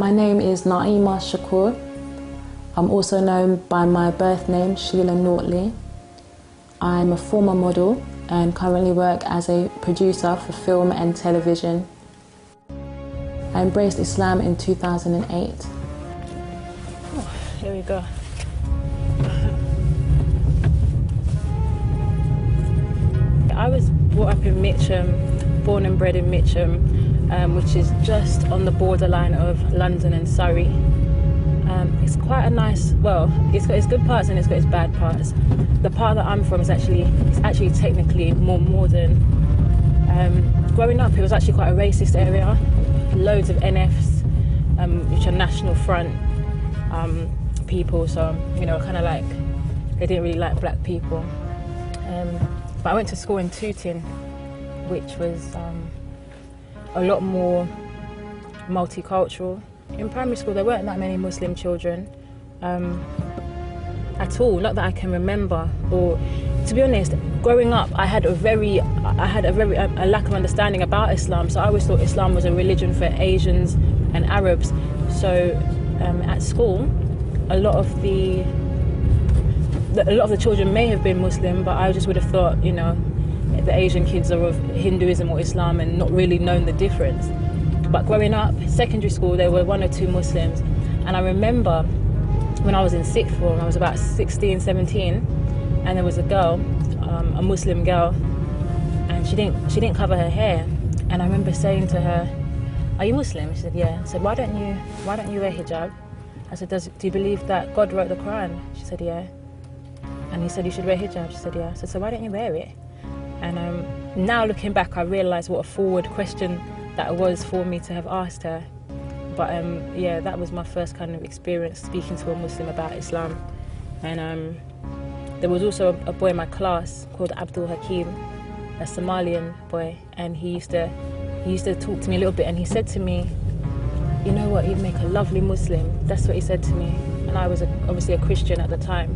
My name is Naimeh Shakur. I'm also known by my birth name, Sheila Nortley. I'm a former model and currently work as a producer for film and television. I embraced Islam in 2008. Oh, here we go. I was brought up in Mitcham, born and bred in Mitcham, which is just on the borderline of London and Surrey. It's quite a nice, well, it's got its good parts and it's got its bad parts. The part that I'm from is actually technically more modern. Growing up, it was actually quite a racist area. Loads of NFs, which are National Front people, so, you know, kind of like, they didn't really like black people. But I went to school in Tooting, which was a lot more multicultural. In primary school, there weren't that many Muslim children at all, not that I can remember. Or, to be honest, growing up, I had a lack of understanding about Islam. So I always thought Islam was a religion for Asians and Arabs. So at school, a lot of the children may have been Muslim, but I just would have thought, you know, the Asian kids are of Hinduism or Islam and not really known the difference. But growing up, secondary school, there were 1 or 2 Muslims. And I remember when I was in sixth form, I was about 16, 17, and there was a girl, a Muslim girl, and she didn't cover her hair. And I remember saying to her, "Are you Muslim?" She said, "Yeah." I said, "Why don't you wear hijab?" I said, "Do you believe that God wrote the Quran?" She said, "Yeah." And he said, "You should wear hijab." She said, "Yeah." I said, "So why don't you wear it?" And now looking back, I realise what a forward question that was for me to have asked her. But yeah, that was my first kind of experience speaking to a Muslim about Islam. And there was also a boy in my class called Abdul Hakim, a Somalian boy, and he used to talk to me a little bit, and he said to me, "You know what, you'd make a lovely Muslim." That's what he said to me. And I was obviously a Christian at the time.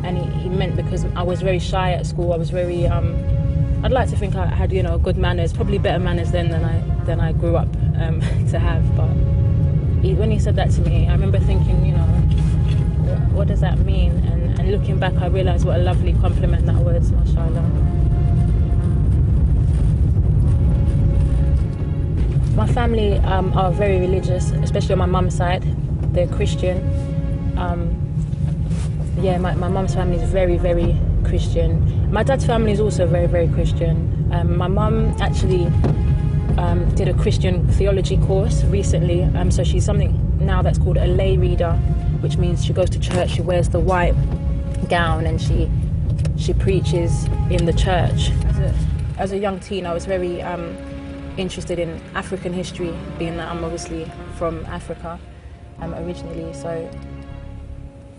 And he meant because I was very shy at school. I was very, I'd like to think I had, you know, good manners, probably better manners then than I grew up to have. But when he said that to me, I remember thinking, you know, what does that mean? And looking back, I realised what a lovely compliment that was, mashallah. My family are very religious, especially on my mum's side. They're Christian. Yeah, my mum's family is very, very Christian. My dad's family is also very, very Christian. My mum actually did a Christian theology course recently, so she's something now that's called a lay reader, which means she goes to church, she wears the white gown, and she preaches in the church. As a young teen, I was very interested in African history, being that I'm obviously from Africa originally. So,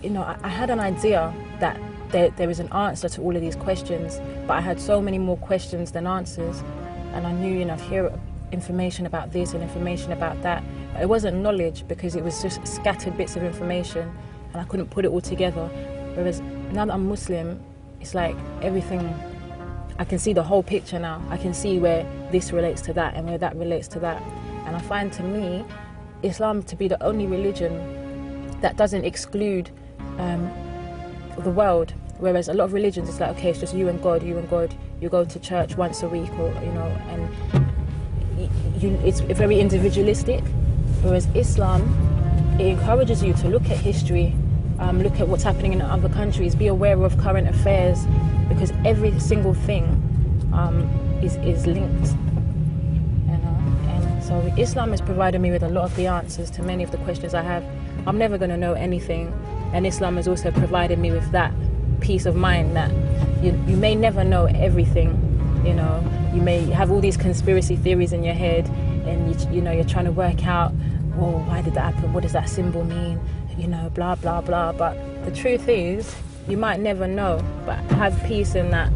you know, I had an idea that there is an answer to all of these questions, but I had so many more questions than answers. And I knew, you know, I'd hear information about this and information about that, but it wasn't knowledge because it was just scattered bits of information and I couldn't put it all together. Whereas now that I'm Muslim, it's like everything, I can see the whole picture now. I can see where this relates to that and where that relates to that. And I find, to me, Islam to be the only religion that doesn't exclude the world. Whereas a lot of religions, it's like, okay, it's just you and God, you go to church once a week, or, you know, and it's very individualistic. Whereas Islam, it encourages you to look at history, look at what's happening in other countries, be aware of current affairs, because every single thing is linked. You know? And so Islam has provided me with a lot of the answers to many of the questions I have. I'm never going to know anything, and Islam has also provided me with that peace of mind that you may never know everything. You know, you may have all these conspiracy theories in your head, and you know, you're trying to work out, well, why did that happen? What does that symbol mean? You know, blah blah blah. But the truth is, you might never know. But have peace in that.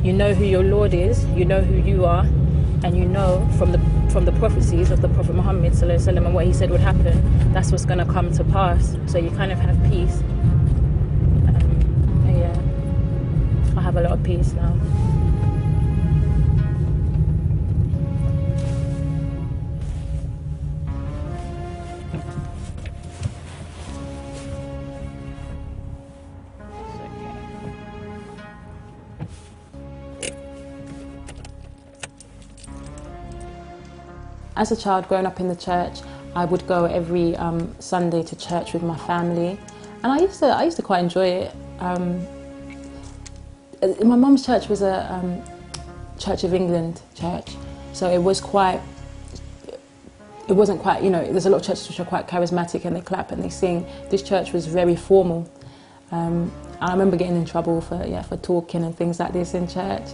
You know who your Lord is. You know who you are, and you know from the prophecies of the Prophet Muhammad ﷺ and what he said would happen. That's what's going to come to pass. So you kind of have peace. Yeah, I have a lot of peace now. as a child growing up in the church, I would go every Sunday to church with my family, and I used to quite enjoy it. My mum's church was a Church of England church, so it wasn't quite, you know, there's a lot of churches which are quite charismatic and they clap and they sing. This church was very formal. I remember getting in trouble for talking and things like this in church,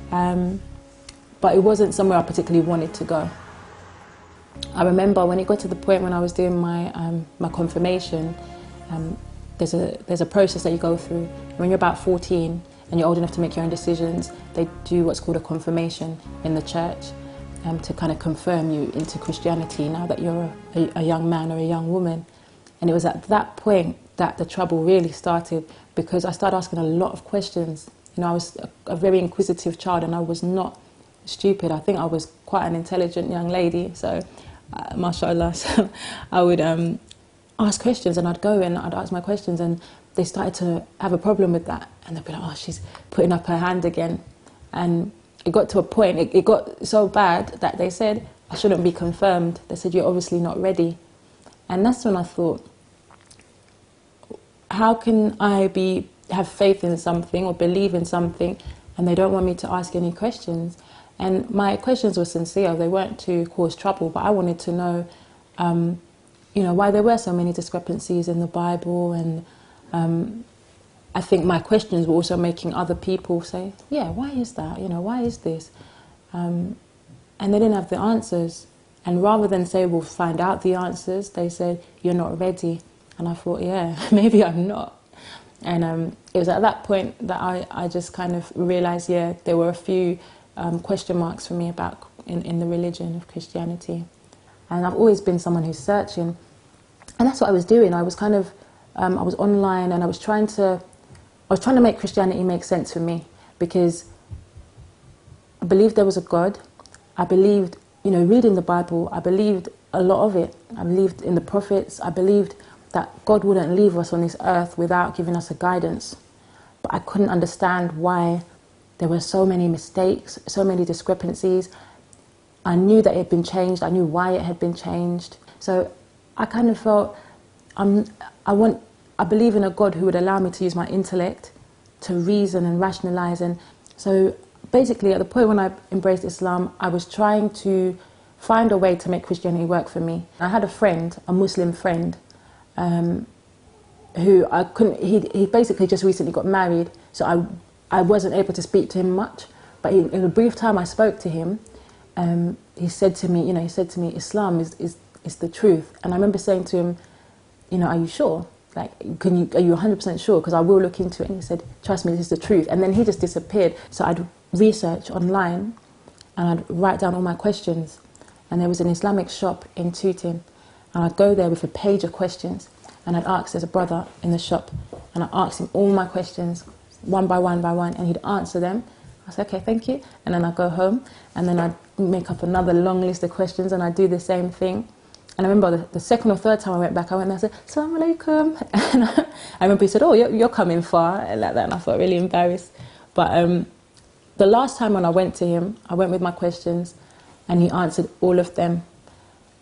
but it wasn't somewhere I particularly wanted to go. I remember when it got to the point when I was doing my confirmation, there's a process that you go through. When you're about 14 and you're old enough to make your own decisions, they do what's called a confirmation in the church to kind of confirm you into Christianity now that you're a young man or a young woman. And it was at that point that the trouble really started, because I started asking a lot of questions. You know, I was a very inquisitive child and I was not stupid. I think I was quite an intelligent young lady, so mashallah. So I would ask questions, and I'd go and I'd ask my questions, and they started to have a problem with that, and they'd be like, oh, she's putting up her hand again. And it got to a point, it got so bad that they said I shouldn't be confirmed. They said, you're obviously not ready. And that's when I thought, how can I have faith in something or believe in something and they don't want me to ask any questions? And my questions were sincere. They weren't to cause trouble, but I wanted to know, you know, why there were so many discrepancies in the Bible. And I think my questions were also making other people say, yeah, why is that? You know, why is this? And they didn't have the answers. And rather than say, we'll find out the answers, they said, you're not ready. And I thought, yeah, maybe I'm not. And it was at that point that I just kind of realised, yeah, there were a few question marks for me about in the religion of Christianity. And I've always been someone who's searching. And that's what I was doing. I was kind of, I was online and I was trying to make Christianity make sense for me, because I believed there was a God. I believed, you know, reading the Bible, I believed a lot of it. I believed in the prophets. I believed that God wouldn't leave us on this earth without giving us a guidance. But I couldn't understand why there were so many mistakes, so many discrepancies. I knew that it had been changed. I knew why it had been changed. So I kind of felt, I believe in a God who would allow me to use my intellect to reason and rationalize. And so basically at the point when I embraced Islam, I was trying to find a way to make Christianity work for me. I had a friend, a Muslim friend, who I couldn't, he basically just recently got married, so I wasn't able to speak to him much, but in a brief time I spoke to him. He said to me, Islam is the truth. And I remember saying to him, you know, are you sure? Like, are you 100% sure? Because I will look into it. And he said, trust me, this is the truth. And then he just disappeared. So I'd research online and I'd write down all my questions. And there was an Islamic shop in Tooting. And I'd go there with a page of questions. And I'd ask, there's a brother in the shop. And I'd ask him all my questions, one by one by one. And he'd answer them. I said, okay, thank you. And then I'd go home. And then I'd make up another long list of questions. And I'd do the same thing. And I remember the second or third time I went back, I went there and I said, Assalamu alaikum. And I remember he said, oh, you're coming far, and like that. And I felt really embarrassed. But the last time when I went to him, I went with my questions, and he answered all of them.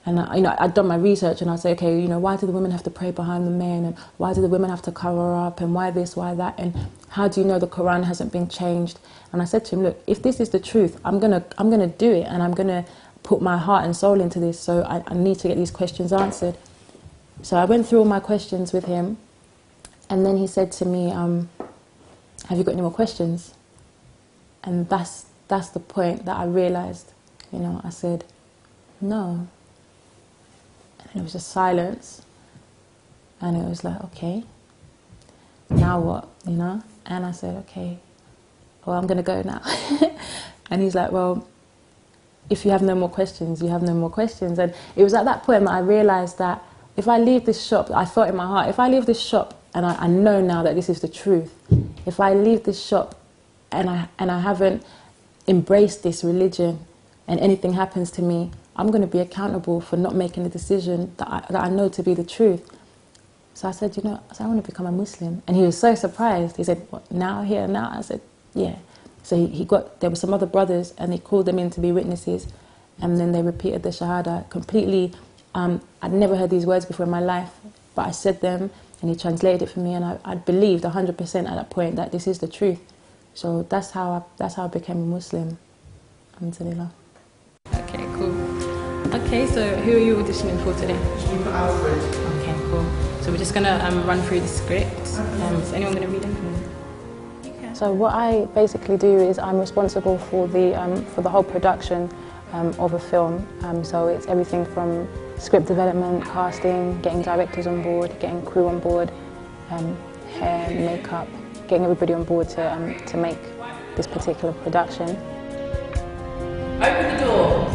And I'd done my research, and I'd say, okay, why do the women have to pray behind the men, and why do the women have to cover up, and why this, why that, and how do you know the Quran hasn't been changed? And I said to him, look, if this is the truth, I'm gonna do it, and I'm gonna put my heart and soul into this. So I need to get these questions answered. So I went through all my questions with him, and then he said to me, have you got any more questions? And that's the point that I realized. I said, no. And it was just silence. And it was like, okay, now what, And I said, okay, well, I'm going to go now. And he's like, well, if you have no more questions, you have no more questions. And it was at that point that I realized that if I leave this shop, I thought in my heart, if I leave this shop, and I know now that this is the truth, if I leave this shop and I haven't embraced this religion and anything happens to me, I'm going to be accountable for not making a decision that I know to be the truth. So I said, I want to become a Muslim. And he was so surprised. He said, what, now, here, now? I said, yeah. So there were some other brothers, and they called them in to be witnesses. and then they repeated the Shahada completely. I'd never heard these words before in my life, but I said them, and he translated it for me, and I believed 100% at that point that this is the truth. So that's how I became a Muslim. Alhamdulillah. Okay, cool. Okay, so who are you auditioning for today? Okay, cool. So we're just gonna run through the script. Is anyone gonna read it? So what I basically do is I'm responsible for the whole production of a film. So it's everything from script development, casting, getting directors on board, getting crew on board, hair, makeup, getting everybody on board to make this particular production. Open the door.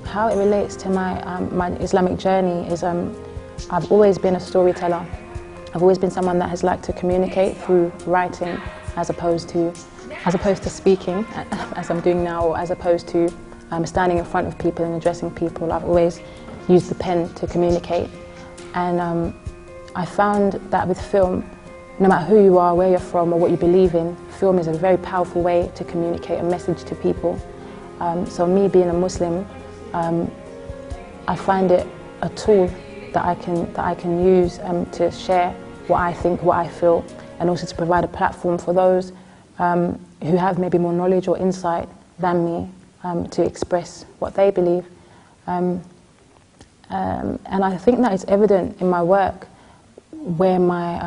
How it relates to my Islamic journey is I've always been a storyteller. I've always been someone that has liked to communicate through writing as opposed to speaking, as I'm doing now, or as opposed to standing in front of people and addressing people. I've always used the pen to communicate. And I found that with film, no matter who you are, where you're from, or what you believe in, film is a very powerful way to communicate a message to people. So me being a Muslim, I find it a tool that I can use to share what I think, what I feel, and also to provide a platform for those who have maybe more knowledge or insight than me to express what they believe. And I think that it's evident in my work where my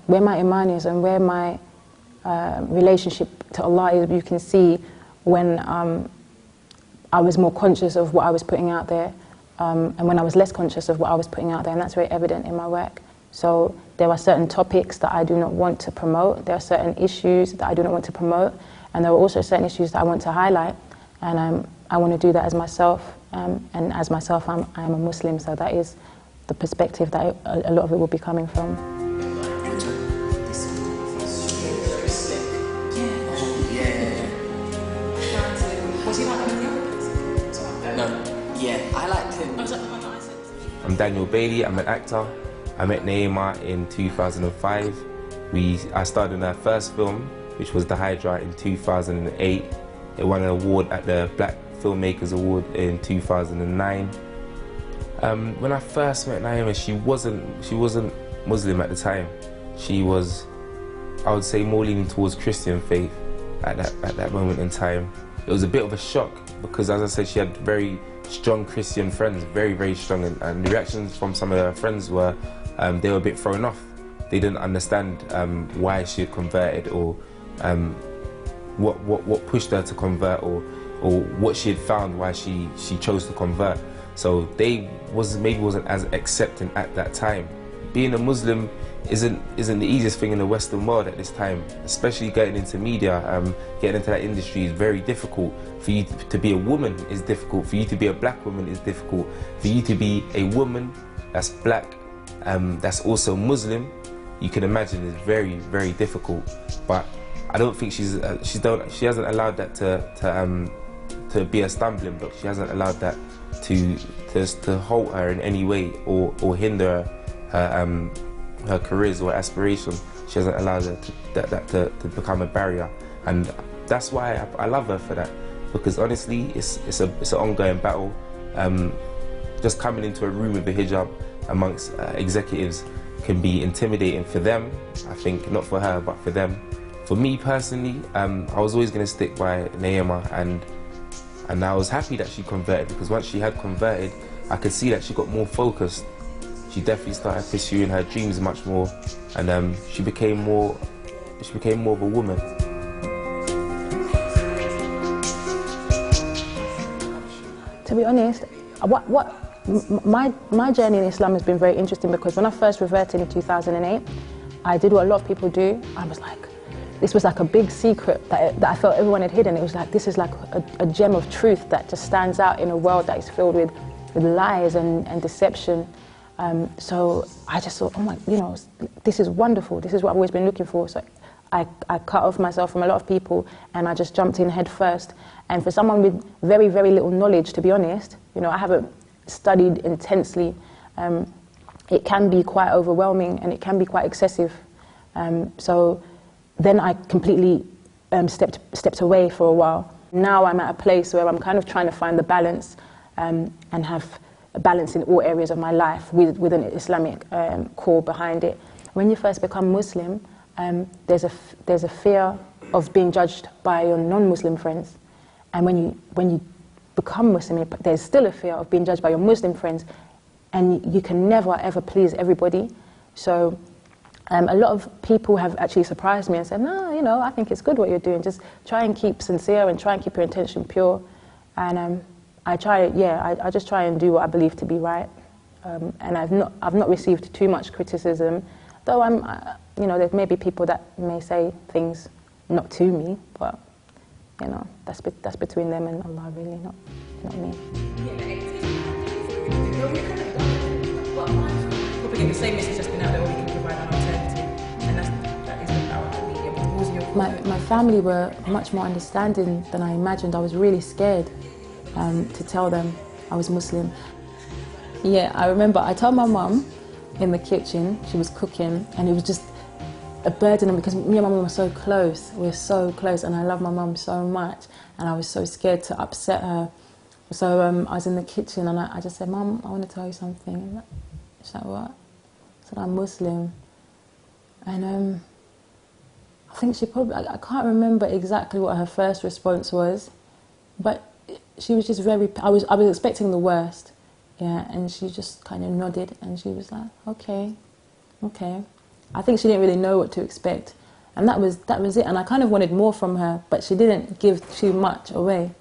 iman is and where my relationship to Allah is. You can see when I was more conscious of what I was putting out there, and when I was less conscious of what I was putting out there, and that's very evident in my work. So there are certain topics that I do not want to promote, there are certain issues that I do not want to promote, and there are also certain issues that I want to highlight, and I want to do that as myself, and as myself I am a Muslim, so that is the perspective that a lot of it will be coming from. I'm Daniel Bailey, I'm an actor. I met Naimeh in 2005. I starred in our first film, which was The Hydra, in 2008. It won an award at the Black Filmmakers Award in 2009. When I first met Naimeh, she wasn't Muslim at the time. She was, I would say, more leaning towards Christian faith at that moment in time. It was a bit of a shock because, as I said, she had very strong Christian friends, very, very strong, and the reactions from some of her friends were they were a bit thrown off. They didn't understand why she had converted, or what pushed her to convert, or what she had found why she chose to convert. So they maybe wasn't as accepting at that time. Being a Muslim isn't the easiest thing in the Western world at this time, especially getting into media, getting into that industry is very difficult. For you to be a woman is difficult, for you to be a black woman is difficult, for you to be a woman that's black, that's also Muslim, you can imagine it's very, very difficult. But I don't think she hasn't allowed that to be a stumbling block. She hasn't allowed that to halt her in any way, or hinder her careers or aspirations. She hasn't allowed that to become a barrier, and that's why I love her for that. Because honestly, it's an ongoing battle. Just coming into a room with a hijab amongst executives can be intimidating for them. I think not for her, but for them. For me personally, I was always going to stick by Naimeh, and I was happy that she converted, because once she had converted, I could see that she got more focused. She definitely started pursuing her dreams much more, and she became more of a woman. To be honest, my journey in Islam has been very interesting, because when I first reverted in 2008, I did what a lot of people do. I was like, this was like a big secret that I felt everyone had hidden. It was like, this is like a gem of truth that just stands out in a world that is filled with lies and deception. So I just thought, oh my, this is wonderful. This is what I've always been looking for. So I cut off myself from a lot of people, and I just jumped in head first. And for someone with very, very little knowledge, to be honest, I haven't studied intensely. It can be quite overwhelming, and it can be quite excessive. So then I completely stepped away for a while, Now I'm at a place where I'm kind of trying to find the balance and have a balance in all areas of my life with an Islamic core behind it. When you first become Muslim, there's a fear of being judged by your non-Muslim friends. And when you become Muslim, there's still a fear of being judged by your Muslim friends, and you can never ever please everybody. So a lot of people have actually surprised me and said, no, you know, I think it's good what you're doing. Just try and keep sincere and try and keep your intention pure. And I just try and do what I believe to be right. And I've not received too much criticism, though you know, there may be people that may say things not to me, but you know, that's between them and Allah, really, not me. The same message has been out there, where we can provide an alternative, and that is the power of media. My family were much more understanding than I imagined. I was really scared to tell them I was Muslim. Yeah, I remember I told my mum in the kitchen, she was cooking, and it was just a burden on me because me and my mum were so close. We were so close, and I love my mum so much, and I was so scared to upset her. So I was in the kitchen, and I just said, "Mum, I want to tell you something." And she's like, "What?" I said, "I'm Muslim." And I think she probably, I can't remember exactly what her first response was, but she was just very, I was expecting the worst, yeah, and she just kind of nodded, and she was like, okay. I think she didn't really know what to expect, and that was it, and I kind of wanted more from her, but she didn't give too much away.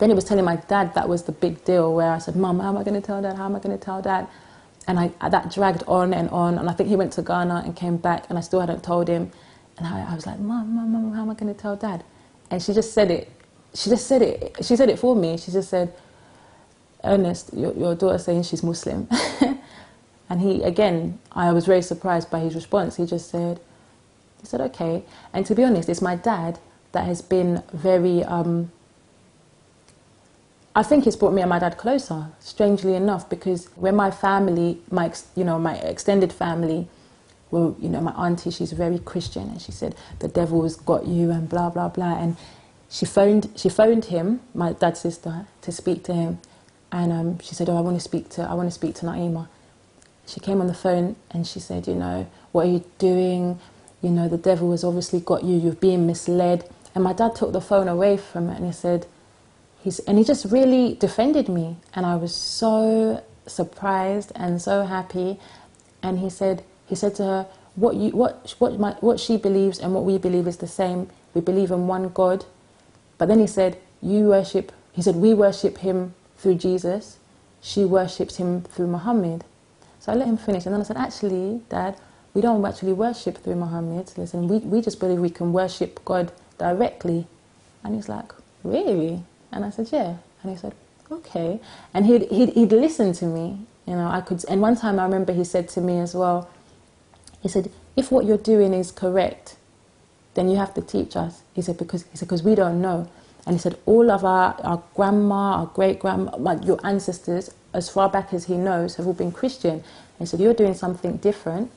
Then it was telling my dad that was the big deal, where I said, "Mum, how am I going to tell Dad? How am I going to tell Dad?" And that dragged on, and I think he went to Ghana and came back, and I still hadn't told him. And I was like, Mum, how am I going to tell Dad? And she just said it. She said it for me. She just said, "Ernest, your daughter's saying she's Muslim." And again, I was very surprised by his response. He said, "Okay." And to be honest, it's my dad that has been very, I think it's brought me and my dad closer, strangely enough, because when my family, my extended family, well, you know, my auntie, she's very Christian, and she said, "The devil's got you," and blah, blah, blah. And she phoned him, my dad's sister, to speak to him. And she said, "Oh, I want to speak to Naimeh." She came on the phone and she said, "You know, what are you doing? You know, the devil has obviously got you, you're being misled." And my dad took the phone away from her, and he said, he just really defended me. And I was so surprised and so happy. And he said to her, what she believes and what we believe is the same. We believe in one God. But then he said, we worship him through Jesus. She worships him through Muhammad. So I let him finish, and then I said, "Actually, Dad, we don't actually worship through Muhammad. Listen, we just believe we can worship God directly." And he's like, "Really?" And I said, "Yeah." And he said, "Okay." And he'd listen to me, you know. And one time I remember he said to me as well, he said, "If what you're doing is correct, then you have to teach us." He said, because we don't know. And he said, all of our grandma, our great-grandma, your ancestors, as far back as he knows, have all been Christian. And he said, "You're doing something different,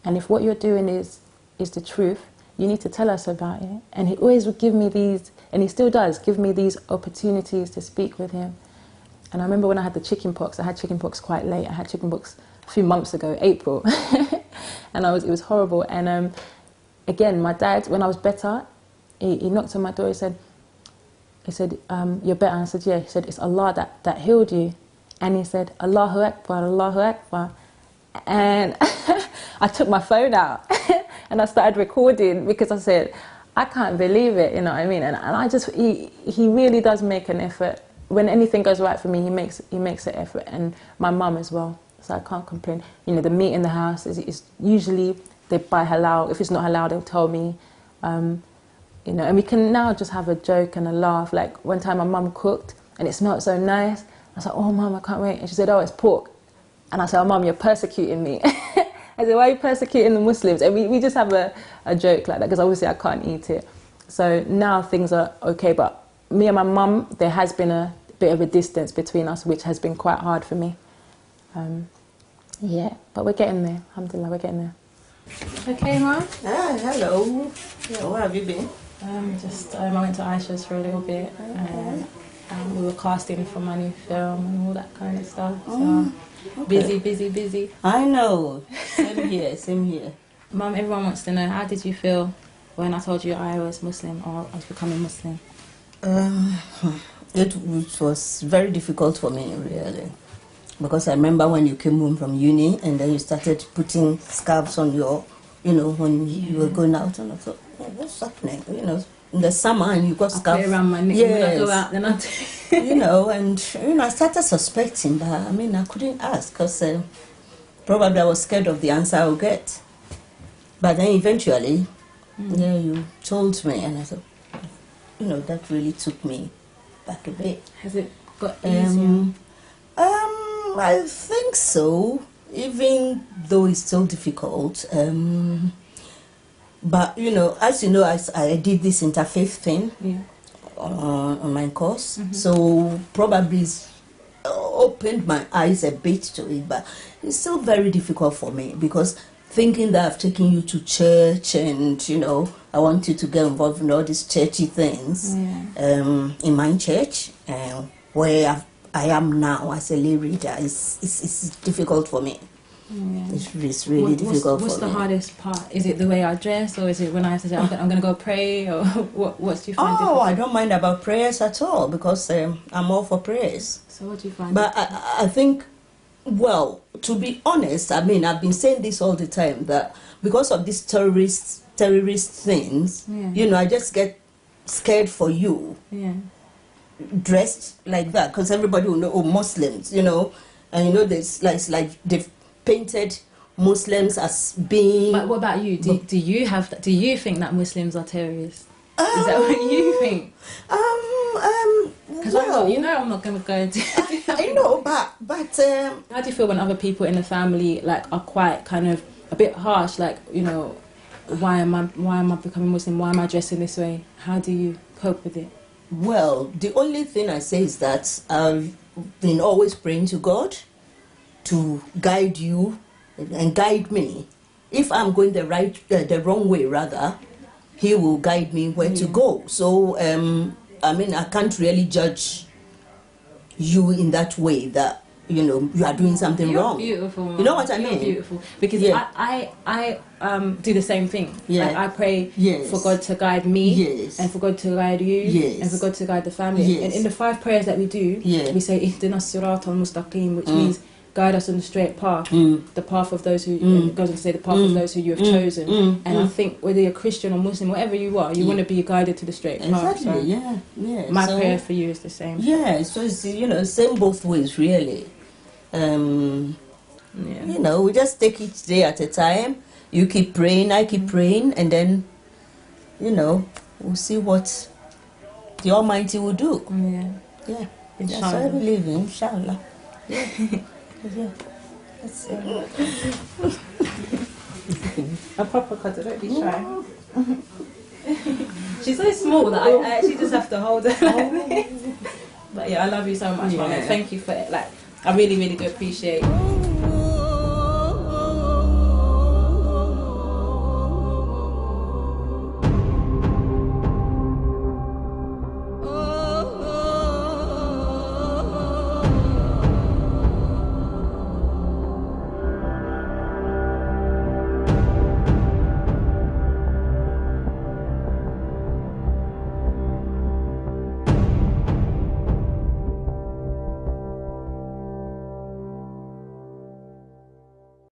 and if what you're doing is the truth, you need to tell us about it." And he always would give me these, and he still does, give me these opportunities to speak with him. And I remember when I had the chicken pox, I had chicken pox quite late. I had chicken pox a few months ago, April. And it was horrible. And again, my dad, when I was better, he knocked on my door. He said, "You're better?" And I said, "Yeah." He said, "It's Allah that healed you." And he said, "Allahu Akbar, Allahu Akbar." And I took my phone out and I started recording, because I said, I can't believe it, you know what I mean? And I just, he really does make an effort. When anything goes right for me, he makes an effort. And my mum as well, so I can't complain. You know, the meat in the house is usually, they buy halal. If it's not halal, they'll tell me. You know, and we can now just have a joke and a laugh. Like one time my mum cooked and it smelled so nice. I was like, "Oh, Mum, I can't wait." And she said, "Oh, it's pork." And I said, "Oh, Mum, you're persecuting me." I said, "Why are you persecuting the Muslims?" And we just have a joke like that, because obviously I can't eat it. So now things are okay, but me and my mum, there has been a bit of a distance between us, which has been quite hard for me. Yeah, but we're getting there. Alhamdulillah, we're getting there. Okay, Mom. Hello. Yeah, where have you been? I went to Aisha's for a little bit. We were casting for my new film and all that kind of stuff. So busy. I know. Same here, same here. Mum, everyone wants to know, how did you feel when I told you I was Muslim or I was becoming Muslim? It was very difficult for me, really. Because I remember when you came home from uni and then you started putting scarves on your, when you were going out, and I thought, what's happening? In the summer, and you got scarves. I around my neck when I go out, then I started suspecting, but I couldn't ask because probably I was scared of the answer I would get. But then eventually, you told me, and I thought, that really took me back a bit. Has it got easier? I think so, even though it's still difficult. But, as you know, I did this interfaith thing on my course. So probably it's opened my eyes a bit to it, but it's still very difficult for me because thinking that I've taken you to church and, I want you to get involved in all these churchy things in my church, where I am now as a lay reader, it's difficult for me. It's really difficult for me. What's the hardest part? Is it the way I dress, or is it when I have to say, I'm going to go pray, or what do you find difficult? I don't mind about prayers at all, because I'm all for prayers. So what do you find? But I think, well, to be honest, I've been saying this all the time, that because of these terrorist things, I just get scared for you. Dressed like that, because everybody will know, Muslims, and there's like they've painted Muslims as being. But what about you? Do you think that Muslims are terrorists? Is that what you think? Because I'm not going to go into. I know, but how do you feel when other people in the family are quite kind of a bit harsh? Why am I becoming Muslim? Why am I dressing this way? How do you cope with it? Well, the only thing I say is that I've been always praying to God to guide you and guide me. If I'm going the wrong way, rather, He will guide me where to go. So, I can't really judge you in that way that, you are doing something wrong. Beautiful. You know what I mean? You're beautiful. Because I do the same thing. I pray for God to guide me, and for God to guide you, and for God to guide the family. And in the 5 prayers that we do, we say Ihdinas Siratal Mustaqim, which means guide us on the straight path, the path of those who it goes on to say the path of those who you have chosen. And I think whether you're Christian or Muslim, whatever you are, you want to be guided to the straight path. Exactly. So my prayer for you is the same. Yeah, so it's same both ways, really. We just take each day at a time. You keep praying, I keep praying, and then we'll see what the Almighty will do. That's what I believe in, inshallah. A proper cutter, don't be shy. She's so small that I actually just have to hold her. But I love you so much, Mama. Thank you for it. I really, really do appreciate